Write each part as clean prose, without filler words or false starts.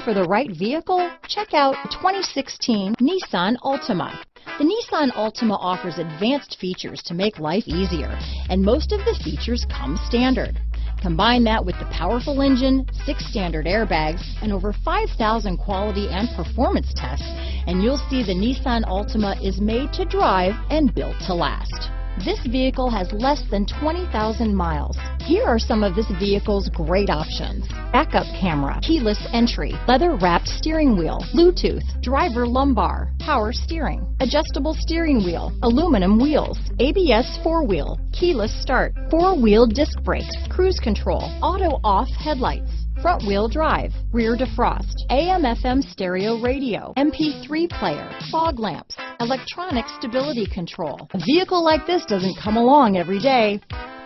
for the right vehicle? Check out 2016 Nissan Altima. The Nissan Altima offers advanced features to make life easier, and most of the features come standard. Combine that with the powerful engine, 6 standard airbags, and over 5,000 quality and performance tests, and you'll see the Nissan Altima is made to drive and built to last. This vehicle has less than 20,000 miles. Here are some of this vehicle's great options: backup camera, keyless entry, leather-wrapped steering wheel, Bluetooth, driver lumbar, power steering, adjustable steering wheel, aluminum wheels, ABS 4-wheel, keyless start, 4-wheel disc brakes, cruise control, auto-off headlights, front-wheel drive, rear defrost, AM/FM stereo radio, MP3 player, fog lamps, electronic stability control. A vehicle like this doesn't come along every day.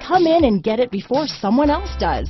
Come in and get it before someone else does.